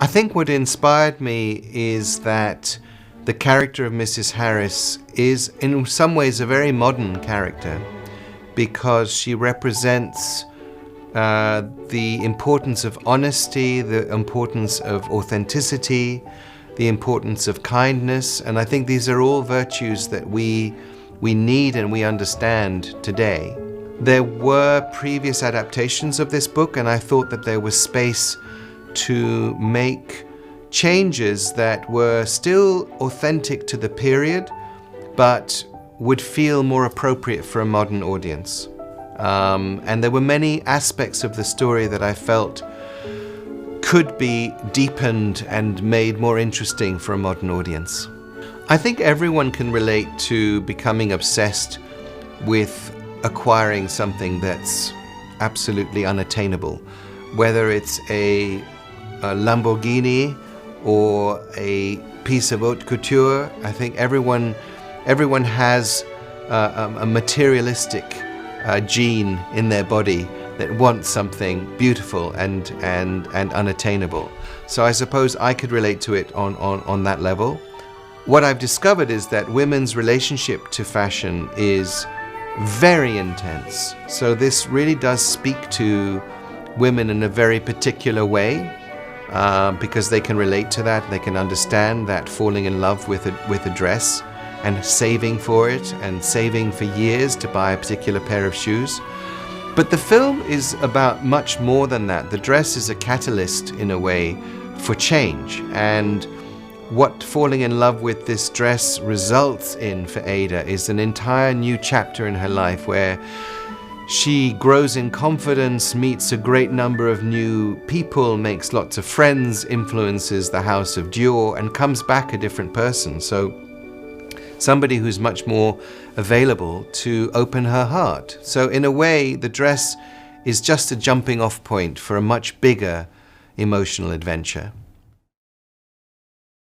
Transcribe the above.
I think what inspired me is that the character of Mrs. Harris is in some ways a very modern character because she represents the importance of honesty, the importance of authenticity, the importance of kindness, and I think these are all virtues that we need and we understand today. There were previous adaptations of this book, and I thought that there was space to make changes that were still authentic to the period, but would feel more appropriate for a modern audience. And there were many aspects of the story that I felt could be deepened and made more interesting for a modern audience. I think everyone can relate to becoming obsessed with acquiring something that's absolutely unattainable, whether it's a Lamborghini or a piece of haute couture. I think everyone has a materialistic gene in their body that wants something beautiful and unattainable. So I suppose I could relate to it on that level. What I've discovered is that women's relationship to fashion is very intense. So this really does speak to women in a very particular way. Because they can relate to that, they can understand that falling in love with a dress and saving for it and saving for years to buy a particular pair of shoes. But the film is about much more than that. The dress is a catalyst in a way for change, and what falling in love with this dress results in for Ada is an entire new chapter in her life where she grows in confidence, meets a great number of new people, makes lots of friends, influences the house of Dior, and comes back a different person. So somebody who's much more available to open her heart. So in a way, the dress is just a jumping off point for a much bigger emotional adventure.